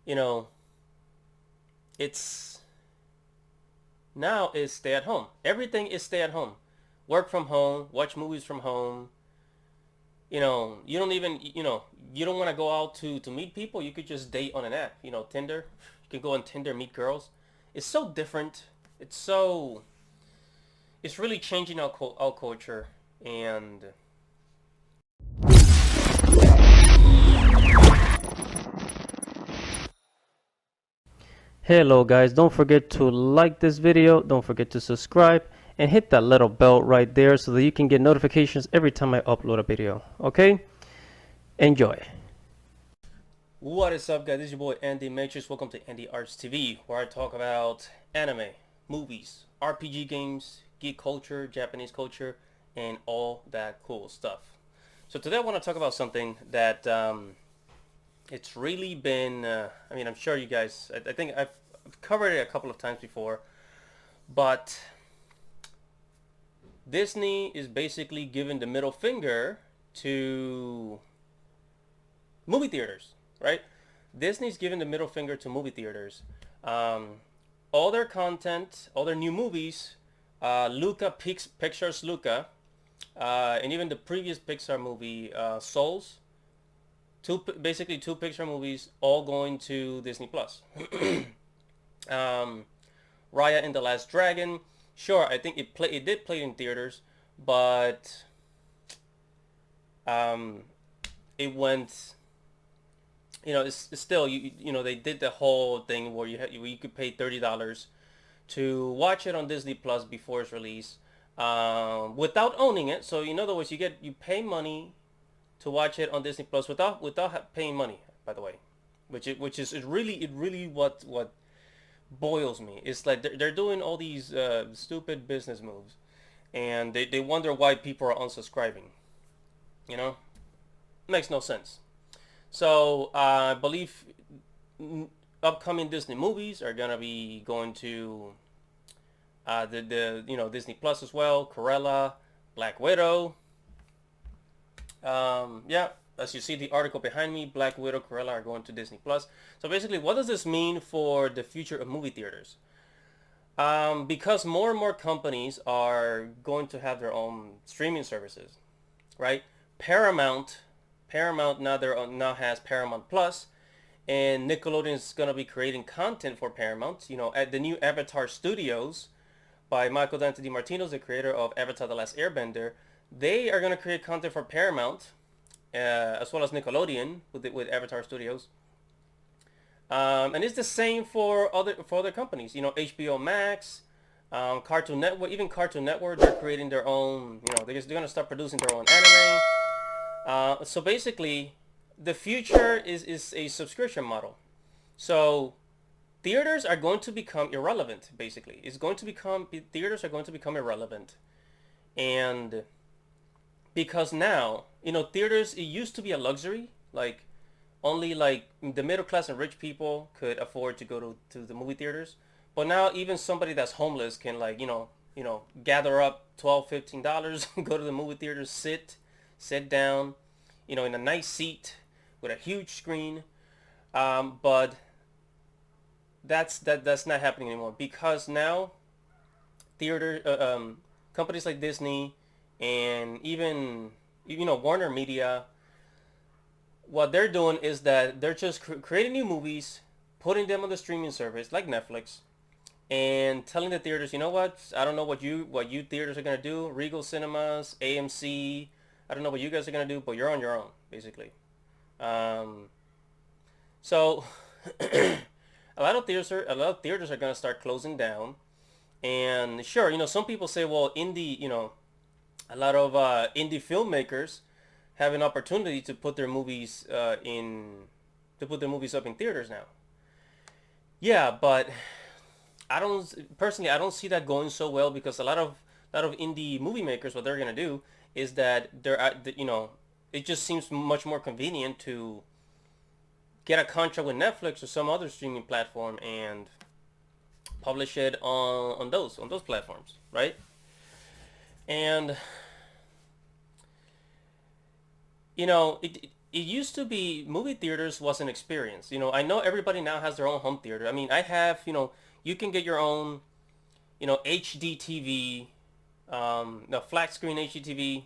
you know, it's now is stay at home. Everything is stay at home. Work from home, watch movies from home. You don't even, you don't want to go out to meet people. You could just date on an app, Tinder. You can go on Tinder, meet girls. It's so different. It's so, it's really changing our culture. And hello guys, don't forget to like this video, don't forget to subscribe, and hit that little bell right there so that you can get notifications every time I upload a video. Okay? Enjoy. What is up guys, this is your boy Andy Matrix. Welcome to Andy Arts TV, where I talk about anime, movies, RPG games, geek culture, Japanese culture, and all that cool stuff. So today I want to talk about something that it's really been, I'm sure you guys, I think I've covered it a couple of times before, but Disney is basically giving the middle finger to movie theaters, right? Disney's giving the middle finger to movie theaters. Um, all their content, all their new movies, Luca, Pixar's Luca, and even the previous Pixar movie, Souls, basically two Pixar movies, all going to Disney Plus. um, Raya and the Last Dragon, sure, I think it did play in theaters, but um, it went. It's still they did the whole thing where you could pay $30 to watch it on Disney Plus before its release, without owning it. So in other words, you pay money to watch it on Disney Plus without paying money. By the way, which is it really what boils me. It's like they're doing all these stupid business moves, and they wonder why people are unsubscribing. You know, makes no sense. So I believe upcoming Disney movies are gonna be going to the Disney Plus as well. Cruella, Black Widow. Yeah, as you see the article behind me, Black Widow, Cruella are going to Disney Plus. So basically, what does this mean for the future of movie theaters? Because more and more companies are going to have their own streaming services, right? Paramount, Paramount now has Paramount Plus, and Nickelodeon is gonna be creating content for Paramount. At the new Avatar Studios by Michael Dante DiMartino, the creator of Avatar: The Last Airbender, they are gonna create content for Paramount, as well as Nickelodeon with Avatar Studios. And it's the same for other companies. HBO Max, Cartoon Network, even Cartoon Network, they're creating their own. They're gonna start producing their own anime. So basically, the future is a subscription model. So theaters are going to become irrelevant. Basically, it's going to become theaters are going to become irrelevant, and because now theaters, it used to be a luxury, like only like the middle class and rich people could afford to go to the movie theaters, but now even somebody that's homeless can, like, gather up $12-15, go to the movie theater, sit down, in a nice seat with a huge screen. But that's not happening anymore, because now theater companies like Disney and even Warner Media, what they're doing is that they're just creating new movies, putting them on the streaming service like Netflix, and telling the theaters, you know what? I don't know what you theaters are gonna do. Regal Cinemas, AMC. I don't know what you guys are gonna do, but you're on your own, basically. Um, so a lot of theaters are gonna start closing down. And sure, some people say, well, a lot of indie filmmakers have an opportunity to put their movies up in theaters now. Yeah, but I don't see that going so well, because a lot of indie movie makers, what they're gonna do is that it just seems much more convenient to get a contract with Netflix or some other streaming platform and publish it on those platforms, right? And it used to be movie theaters was an experience. I know everybody now has their own home theater. I mean, I have, you can get your own, HD TV, the flat screen HD TV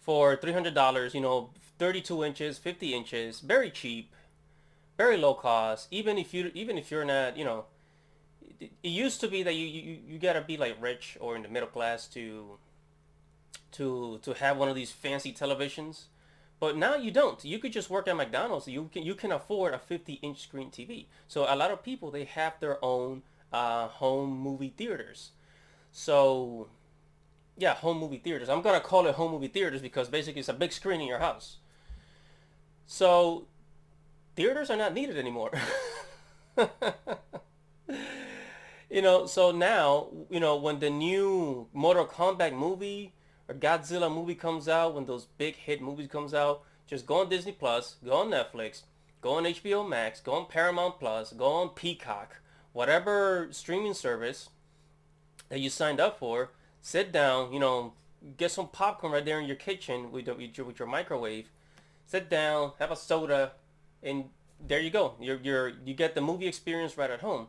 for $300. 32 inches, 50 inches, very cheap, very low cost. Even if you're not, it used to be that you gotta be like rich or in the middle class to have one of these fancy televisions. But now you don't. You could just work at McDonald's. You can afford a 50-inch screen TV. So a lot of people, they have their own home movie theaters. So yeah, home movie theaters. I'm gonna call it home movie theaters because basically it's a big screen in your house. So theaters are not needed anymore. So now, when the new Mortal Kombat movie or Godzilla movie comes out, when those big hit movies comes out, just go on Disney Plus, go on Netflix, go on HBO Max, go on Paramount Plus, go on Peacock, whatever streaming service that you signed up for, sit down, get some popcorn right there in your kitchen with your microwave, sit down, have a soda, and there you go. You get the movie experience right at home.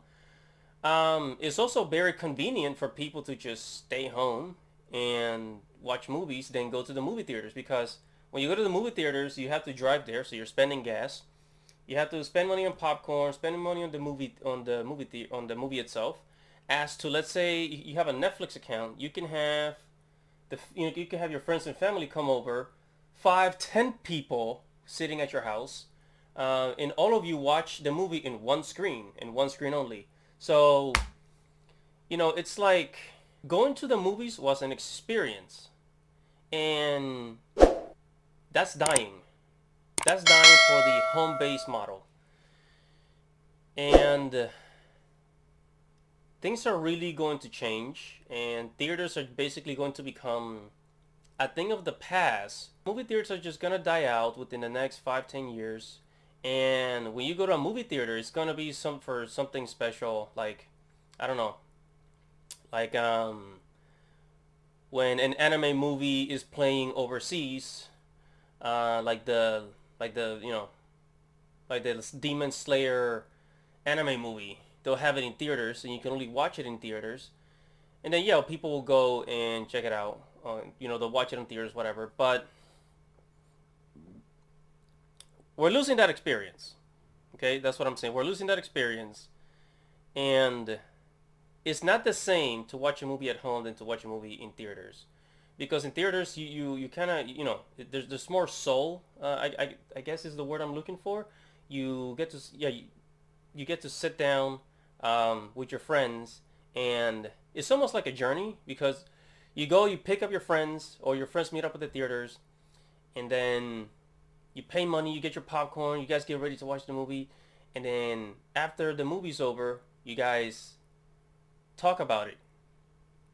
It's also very convenient for people to just stay home and watch movies, then go to the movie theaters because when you go to the movie theaters, you have to drive there, so you're spending gas. You have to spend money on popcorn, spend money on the movie itself. As to, let's say you have a Netflix account, you can have you can have your friends and family come over, 5, 10 people sitting at your house, and all of you watch the movie in one screen only. So, it's like going to the movies was an experience, and that's dying. That's dying for the home-based model. And things are really going to change, and theaters are basically going to become a thing of the past. Movie theaters are just gonna die out within the next 5, 10 years. And when you go to a movie theater, it's gonna be for something special, like, I don't know, like when an anime movie is playing overseas, like the Demon Slayer anime movie. They'll have it in theaters, and you can only watch it in theaters. And then yeah, people will go and check it out. They'll watch it in theaters, whatever. But we're losing that experience. Okay, that's what I'm saying. We're losing that experience, and it's not the same to watch a movie at home than to watch a movie in theaters, because in theaters you kind of there's more soul. I guess is the word I'm looking for. You get to you get to sit down with your friends, and it's almost like a journey because you pick up your friends, or your friends meet up at the theaters, and then you pay money, you get your popcorn, you guys get ready to watch the movie, and then after the movie's over, you guys talk about it.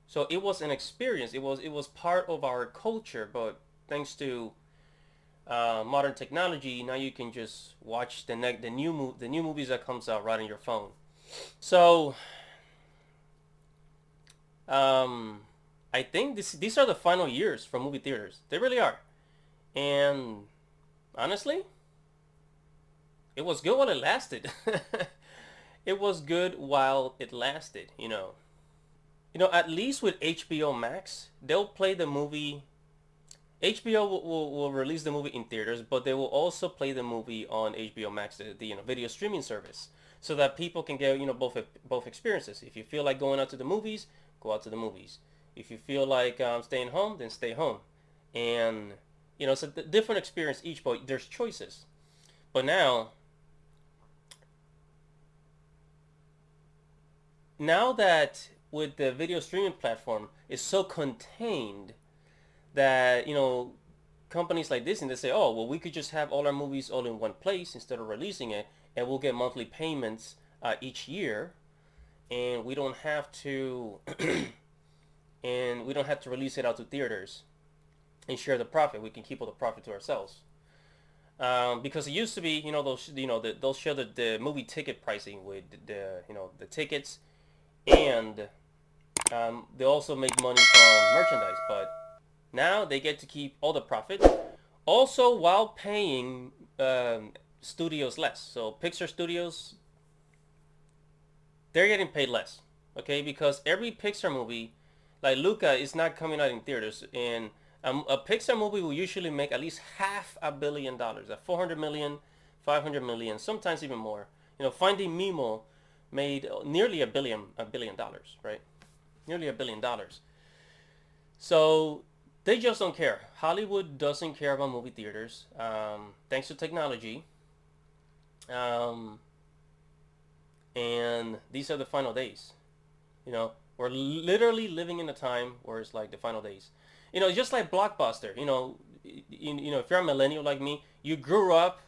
So it was an experience. It was part of our culture, but thanks to modern technology, now you can just watch the new movies that comes out right on your phone. So I think these are the final years for movie theaters. They really are. And honestly, it was good while it lasted. It was good while it lasted, at least with HBO Max, they'll play the movie. HBO will release the movie in theaters, but they will also play the movie on HBO Max, the video streaming service, so that people can get both experiences. If you feel like going out to the movies, go out to the movies. If you feel like staying home, then stay home. And it's a different experience each, but there's choices. But now that with the video streaming platform is so contained that companies like Disney, they say, oh well, we could just have all our movies all in one place instead of releasing it, and we'll get monthly payments each year, and we don't have to release it out to theaters and share the profit. We can keep all the profit to ourselves. Because it used to be, they'll share the movie ticket pricing with the tickets, and they also make money from merchandise. But now they get to keep all the profit, Also while paying studios less. So Pixar studios, they're getting paid less, okay? Because every Pixar movie, like Luca, is not coming out in theaters, and a Pixar movie will usually make at least $500 million, at 400 million, 500 million, sometimes even more. You know, Finding Nemo made nearly a billion dollars, right? Nearly $1 billion. So they just don't care. Hollywood doesn't care about movie theaters, thanks to technology. Um, and these are the final days. You know, we're literally living in a time where it's like the final days. You know, just like Blockbuster. You know, if you're a millennial like me, you grew up,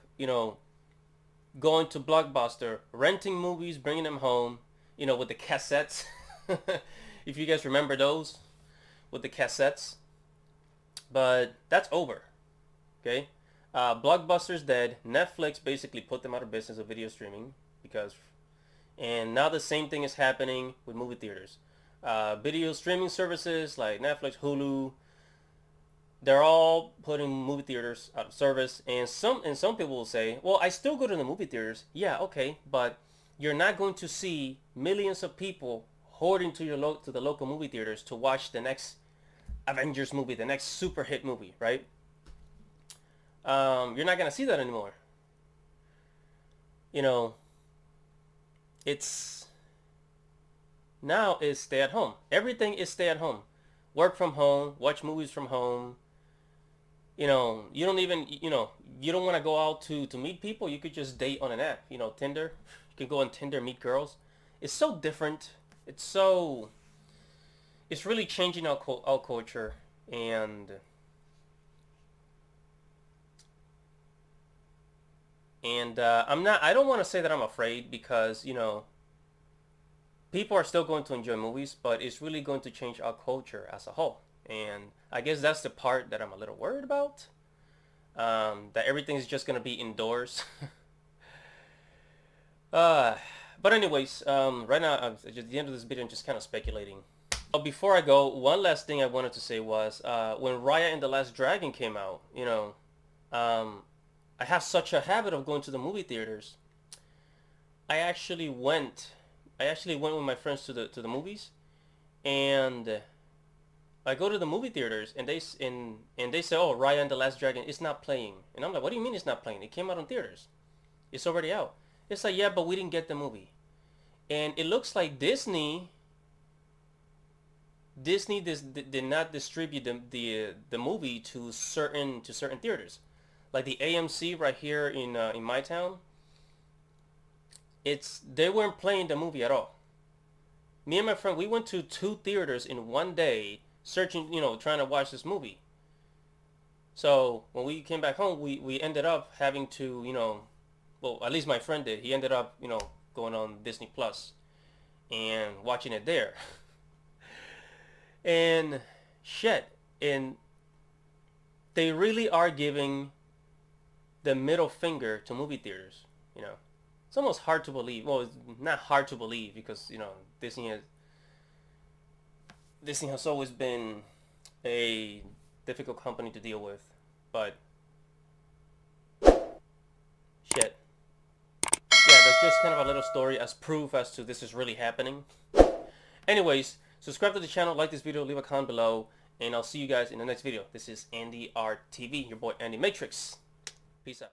going to Blockbuster, renting movies, bringing them home. You know, with the cassettes. If you guys remember those, with the cassettes. But that's over. Okay. Blockbuster's dead. Netflix basically put them out of business of video streaming because and now the same thing is happening with movie theaters. Video streaming services like Netflix, Hulu, they're all putting movie theaters out of service. And some people will say, well, I still go to the movie theaters. Yeah, okay, but you're not going to see millions of people hoarding to the local movie theaters to watch the next Avengers movie, the next super hit movie, right? You're not gonna see that anymore. You know, it's now is stay at home. Everything is stay at home. Work from home, watch movies from home. You know, you don't even, you don't want to go out to meet people. You could just date on an app. You know, Tinder. You can go on Tinder, meet girls. It's so different. It's really changing our culture. And I don't want to say that I'm afraid because, people are still going to enjoy movies, but it's really going to change our culture as a whole. And I guess that's the part that I'm a little worried about. That everything's just going to be indoors. uh, but anyways, right now, at the end of this video, I'm just kind of speculating. Before I go, one last thing I wanted to say was when Raya and the Last Dragon came out, um, I have such a habit of going to the movie theaters. I actually went. I actually went with my friends to the movies, and I go to the movie theaters, and they say, "Oh, Raya and the Last Dragon is not playing," and I'm like, "What do you mean it's not playing? It came out in theaters. It's already out." It's like, "Yeah, but we didn't get the movie," and it looks like Disney did not distribute the movie to certain theaters, like the AMC right here in my town. They weren't playing the movie at all. Me and my friend, we went to 2 theaters in one day, searching, trying to watch this movie. So when we came back home, we ended up having to, well, at least my friend did. He ended up, going on Disney Plus and watching it there. And shit, and they really are giving the middle finger to movie theaters. It's almost hard to believe. Well, it's not hard to believe because Disney has always been a difficult company to deal with. But shit, yeah, that's just kind of a little story as proof as to this is really happening. Anyways, subscribe to the channel, like this video, leave a comment below, and I'll see you guys in the next video. This is Andy RTV, your boy Andy Matrix. Peace out.